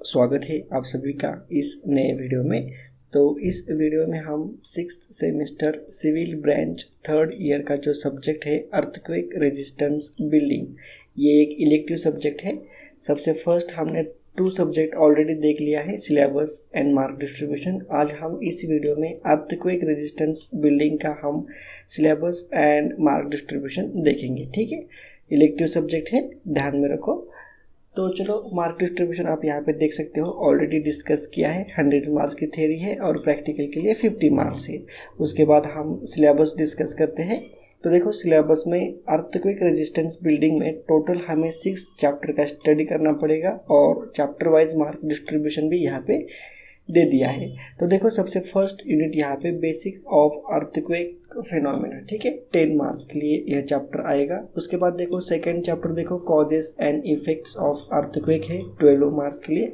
स्वागत है आप सभी का इस नए वीडियो में। तो इस वीडियो में हम 6th semester civil branch 3rd year का जो सब्जेक्ट है अर्थक्वेक रेजिस्टेंस बिल्डिंग, ये एक इलेक्टिव सब्जेक्ट है। सबसे फर्स्ट हमने 2 सब्जेक्ट ऑलरेडी देख लिया है, सिलेबस एंड मार्क डिस्ट्रीब्यूशन। आज हम इस वीडियो में अर्थक्वेक रेजिस्टेंस बिल्डिंग का हम सिलेबस एंड मार्क डिस्ट्रीब्यूशन देखेंगे। ठीक है, इलेक्टिव सब्जेक्ट है, ध्यान में रखो। तो चलो, मार्क डिस्ट्रीब्यूशन आप यहाँ पे देख सकते हो, ऑलरेडी डिस्कस किया है। 100 मार्क्स की थ्योरी है और प्रैक्टिकल के लिए 50 मार्क्स है। उसके बाद हम सिलेबस डिस्कस करते हैं। तो देखो, सिलेबस में अर्थक्वेक रेजिस्टेंस बिल्डिंग में टोटल हमें 6 चैप्टर का स्टडी करना पड़ेगा और चैप्टर वाइज मार्क डिस्ट्रीब्यूशन भी यहाँ पे दे दिया है। तो देखो, सबसे फर्स्ट यूनिट यहाँ पे बेसिक ऑफ अर्थक्वेक फिनोमेना, ठीक है, 10 मार्क्स के लिए यह चैप्टर आएगा। उसके बाद देखो सेकंड चैप्टर देखो causes and effects of earthquake है, 12 मार्क्स के लिए।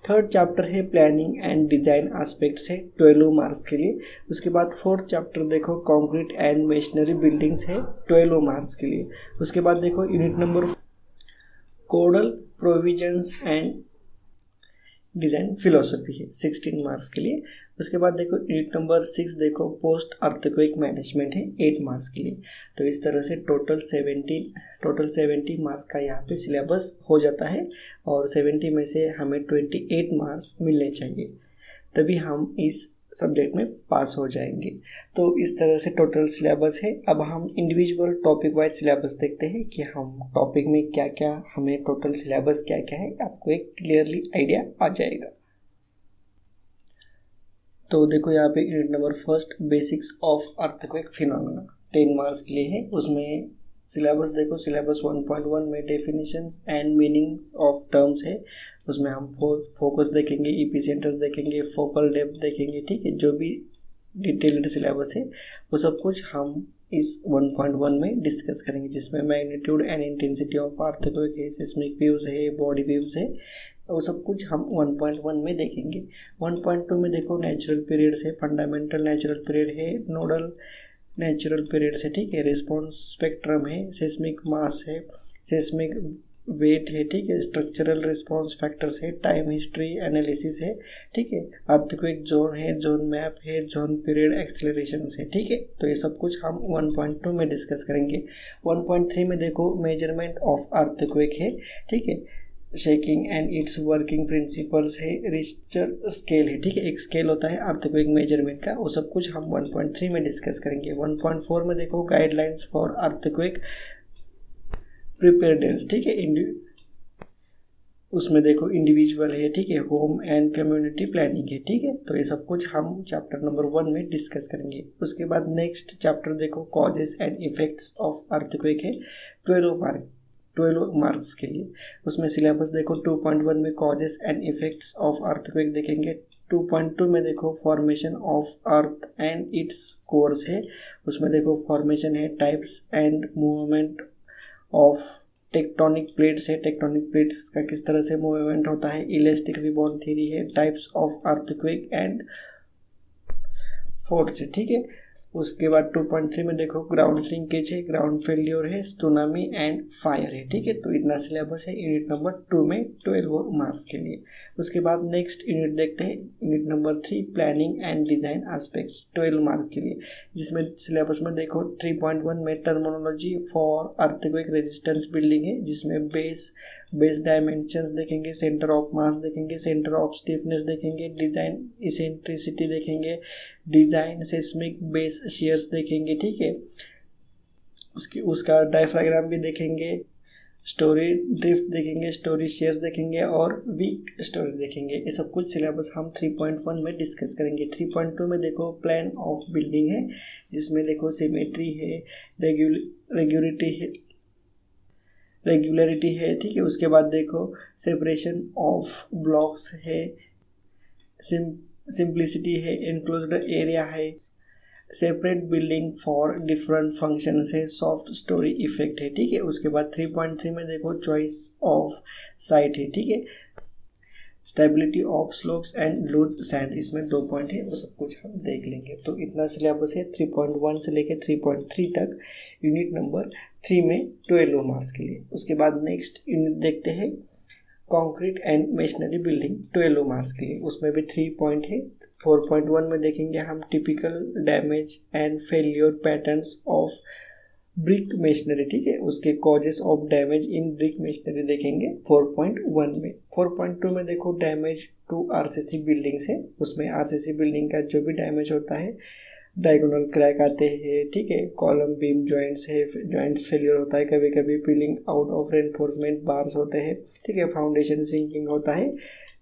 थर्ड चैप्टर है प्लानिंग एंड डिजाइन एस्पेक्ट्स है, 12 मार्क्स के लिए। उसके बाद फोर्थ चैप्टर देखो कंक्रीट एंड मेशनरी बिल्डिंग्स है, 12 मार्क्स के लिए। उसके बाद देखो unit number codal provisions and design philosophy है, 16 मार्क्स के लिए। उसके बाद देखो यूनिट नंबर 6 देखो पोस्ट अर्थक्वेक मैनेजमेंट है, 8 मार्क्स के लिए। तो इस तरह से टोटल 70 मार्क्स का यहाँ पे सिलेबस हो जाता है और 70 में से हमें 28 मार्क्स मिलने चाहिए, तभी हम इस सब्जेक्ट में पास हो जाएंगे। तो इस तरह से टोटल सिलेबस है। अब हम इंडिविजुअल टॉपिक वाइज सिलेबस देखते हैं कि हम टॉपिक में क्या क्या, हमें टोटल सिलेबस क्या क्या है, आपको एक क्लियरली आइडिया आ जाएगा। तो देखो यहाँ पे unit number first basics of earthquake phenomena 10 marks के लिए है। उसमें सिलेबस देखो, सिलेबस 1.1 में definitions and meanings of terms है। उसमें हम फोकस देखेंगे, एपिसेंटर्स देखेंगे, फोकल डेप्थ देखेंगे। ठीक है, जो भी डिटेल्ड सिलेबस है वो सब कुछ हम इस 1.1 में डिस्कस करेंगे, जिसमें magnitude and intensity of earthquake है, सिस्मिक व्यूज है, बॉडी व्यूज है, वो सब कुछ हम 1.1 में देखेंगे। 1.2 में देखो नेचुरल पीरियड्स है, फंडामेंटल नेचुरल पीरियड है, नोडल नेचुरल पीरियड्स है, ठीक है, रिस्पॉन्स स्पेक्ट्रम है, सेस्मिक मास है, सेस्मिक वेट है, ठीक है, स्ट्रक्चरल रिस्पॉन्स फैक्टर्स है, टाइम हिस्ट्री एनालिसिस है, ठीक है, अर्थक्वेक जोन है, जोन मैप है, जोन पीरियड एक्सेलरेशन है। ठीक है, तो ये सब कुछ हम 1.2 में डिस्कस करेंगे। 1.3 में देखो मेजरमेंट ऑफ अर्थक्वेक है, ठीक है, shaking and it's working principles है, रिचर स्केल है, ठीक है, एक स्केल होता है अर्थक्वेक मेजरमेंट का, वो सब कुछ हम 1.3 में डिस्कस करेंगे। 1.4 में देखो गाइडलाइंस फॉर अर्थक्वेक प्रिपेयर्डनेस, ठीक है, उसमें देखो इंडिविजुअल है, ठीक है, होम एंड कम्युनिटी प्लानिंग है। ठीक है, तो ये सब कुछ हम चैप्टर नंबर 1 में डिस्कस करेंगे। उसके बाद नेक्स्ट चैप्टर देखो causes and effects of earthquake है, 12 मार्क्स के लिए। उसमें सिलेबस देखो 2.1 में causes and effects of earthquake देखेंगे। 2.2 में देखो formation of earth and its course है, उसमें देखो फॉर्मेशन है, types and movement of tectonic plates है, टेक्टोनिक प्लेट्स का किस तरह से मूवमेंट होता है, इलास्टिक रिबॉन्ड थ्योरी है, types of earthquake and force है। ठीक है, उसके बाद 2.3 में देखो ग्राउंड श्रिंकेज है, ग्राउंड फेल्योर है, सुनामी एंड फायर है। ठीक है, तो इतना सिलेबस है यूनिट नंबर 2 में 12 मार्क्स के लिए। उसके बाद नेक्स्ट यूनिट देखते हैं, unit number 3 planning and design aspects, 12 marks के लिए, जिसमें सिलेबस में देखो 3.1 में terminology for earthquake resistance building है, जिसमें बेस डायमेंशंस देखेंगे, सेंटर ऑफ मास देखेंगे, सेंटर ऑफ स्टिफनेस देखेंगे, डिजाइन इसेंट्रिसिटी देखेंगे, डिजाइन सिस्मिक बेस शेयर्स देखेंगे। ठीक है, उसका डायफ्राग्राम भी देखेंगे, स्टोरी ड्रिफ्ट देखेंगे, स्टोरी शेयर्स देखेंगे और वीक स्टोरी देखेंगे। ये सब कुछ सिलेबस हम 3.1 में डिस्कस करेंगे। 3.2 में देखो प्लान ऑफ बिल्डिंग है, जिसमें देखो सिमेट्री है, रेगुलरिटी है, ठीक है। उसके बाद देखो सेपरेशन ऑफ ब्लॉक्स है, सिंप्लिसिटी है, एनक्लोज्ड एरिया है, separate building for different function है, सॉफ्ट स्टोरी इफेक्ट है। ठीक है, उसके बाद 3.3 में देखो चॉइस ऑफ साइट है, ठीक है, stability of slopes and loose sand, इसमें 2 पॉइंट है, वो सब कुछ हम देख लेंगे। तो इतना सिलेबस है 3.1 से लेकर 3.3 तक यूनिट नंबर 3 में 12 मार्क्स के लिए। उसके बाद नेक्स्ट यूनिट देखते हैं concrete and masonry building 12 marks के लिए, उसमें भी 3 पॉइंट है। 4.1 में देखेंगे हम typical damage and failure patterns of brick masonry, ठीक है, उसके causes of damage in brick masonry देखेंगे 4.1 में। 4.2 में देखो डैमेज टू आरसीसी बिल्डिंग्स है, उसमें आरसीसी बिल्डिंग का जो भी डैमेज होता है, डायगोनल क्रैक आते हैं, ठीक है, कॉलम बीम जॉइंट्स है, जॉइंट्स फेलियर होता है, कभी कभी piling out of reinforcement bars होते हैं, ठीक है, फाउंडेशन सिंकिंग होता है,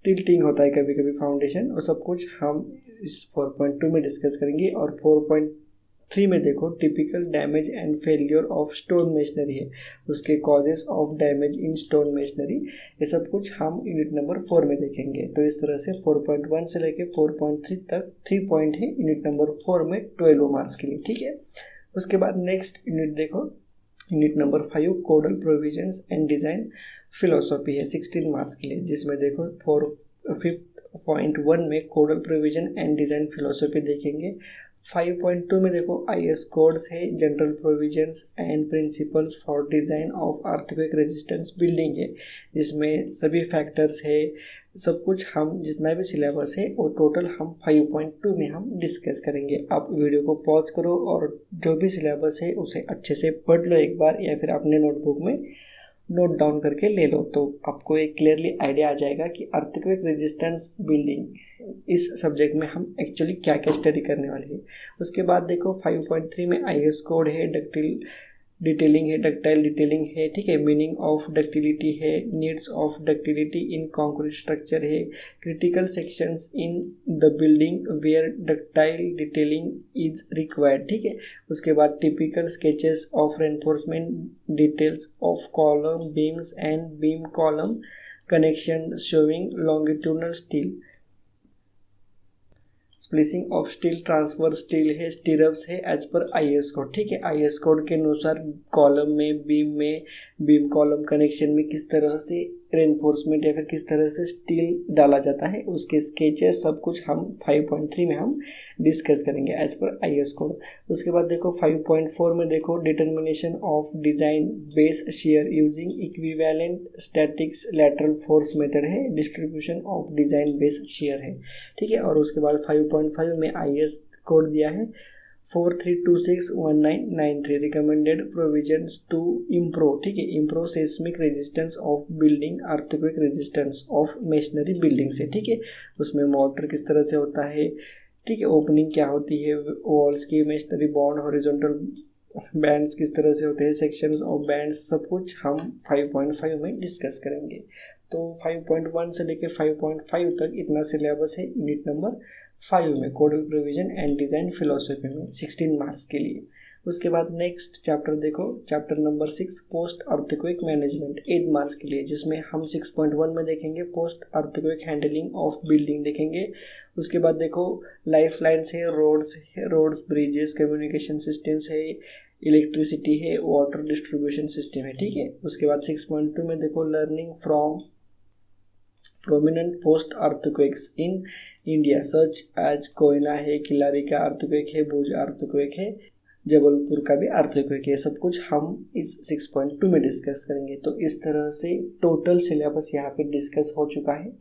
टिल्टिंग होता है कभी कभी फाउंडेशन, और सब कुछ हम इस 4.2 में डिस्कस करेंगे। और 4.3 में देखो typical damage and failure of stone masonry है, उसके causes of damage in stone masonry, ये सब कुछ हम यूनिट नंबर 4 में देखेंगे। तो इस तरह से 4.1 से लेके 4.3 तक 3 पॉइंट है यूनिट नंबर 4 में 12 मार्क्स के लिए, ठीक है। उसके बाद नेक्स्ट यूनिट देखो, unit number 5 codal provisions and design philosophy है 16 मार्क्स के लिए, जिसमें देखो 5.1 में कोडल प्रोविजन एंड डिज़ाइन फिलोसॉफी देखेंगे। 5.2 में देखो IS कोड्स है, general provisions and principles for design of earthquake resistance building है, जिसमें सभी फैक्टर्स है, सब कुछ हम जितना भी सिलेबस है वो टोटल हम 5.2 में हम डिस्कस करेंगे। आप वीडियो को पॉज करो और जो भी सिलेबस है उसे अच्छे से पढ़ लो एक बार, या फिर अपने नोटबुक में नोट डाउन करके ले लो, तो आपको एक क्लियरली आइडिया आ जाएगा कि अर्थक्वेक रेजिस्टेंस बिल्डिंग इस सब्जेक्ट में हम एक्चुअली क्या क्या स्टडी करने वाले हैं। उसके बाद देखो 5.3 में IS कोड है, डक्टाइल डिटेलिंग है, डक्टाइल डिटेलिंग है, ठीक है, मीनिंग ऑफ डक्टिलिटी है, needs of ductility in concrete structure है, critical sections in the building where ductile detailing is required, ठीक है। उसके बाद typical sketches of reinforcement details of column beams and beam column connection showing longitudinal steel, splicing of steel, transfer steel है, stirrups है as per IS code, ठीक है। IS code के अनुसार कॉलम में बीम कॉलम कनेक्शन में किस तरह से रेनफोर्समेंट या फिर किस तरह से स्टील डाला जाता है, उसके स्केचेस सब कुछ हम 5.3 में हम डिस्कस करेंगे एज पर IS कोड। उसके बाद देखो 5.4 में देखो determination of design base shear using equivalent statics lateral force method है, distribution of design base shear है, ठीक है। और उसके बाद 5.5 में IS कोड दिया है 43261993 रिकमेंडेड प्रोविजंस टू इम्प्रूव, ठीक है, improve seismic resistance of building earthquake resistance of masonry building से, ठीक है। उसमें मोटर किस तरह से होता है, ठीक है, ओपनिंग क्या होती है, वॉल्स की मेशनरी बॉन्ड, हॉरिजॉन्टल बैंड्स किस तरह से होते हैं, सेक्शंस ऑफ बैंड्स, सब कुछ हम 5.5 में डिस्कस करेंगे। तो 5.1 से लेकर 5.5 तक इतना सिलेबस है यूनिट नंबर 5 में कोडल प्रोविजन एंड डिज़ाइन फिलोसफी में 16 मार्क्स के लिए। उसके बाद नेक्स्ट चैप्टर देखो, chapter number 6 post earthquake management 8 marks के लिए, जिसमें हम 6.1 में देखेंगे post earthquake handling of building देखेंगे। उसके बाद देखो लाइफ लाइन्स है, रोड्स ब्रिजेस, कम्युनिकेशन सिस्टम्स है, इलेक्ट्रिसिटी है, वाटर डिस्ट्रीब्यूशन सिस्टम है, ठीक है। उसके बाद 6.2 में देखो learning from prominent post earthquakes in India such as Koyna है, किलारी का अर्थक्वेक है, भुज अर्थक्वेक है, जबलपुर का भी अर्थक्वेक है, सब कुछ हम इस 6.2 में डिस्कस करेंगे। तो इस तरह से टोटल सिलेबस यहाँ पे डिस्कस हो चुका है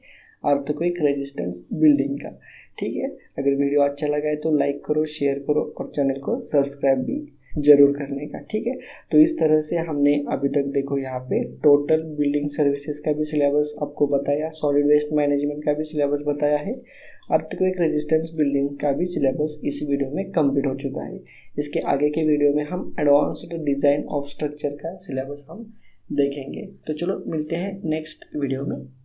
अर्थक्वेक रेजिस्टेंस बिल्डिंग का, ठीक है। अगर वीडियो अच्छा लगा है तो लाइक करो, शेयर करो और चैनल को सब्सक्राइब भी जरूर करने का, ठीक है। तो इस तरह से हमने अभी तक देखो यहाँ पे टोटल बिल्डिंग सर्विसेज का भी सिलेबस आपको बताया, सॉलिड वेस्ट मैनेजमेंट का भी सिलेबस बताया है, अर्थक्वेक रेजिस्टेंस बिल्डिंग का भी सिलेबस इस वीडियो में कंप्लीट हो चुका है। इसके आगे के वीडियो में हम एडवांस्ड डिज़ाइन ऑफ स्ट्रक्चर का सिलेबस हम देखेंगे। तो चलो मिलते हैं नेक्स्ट वीडियो में।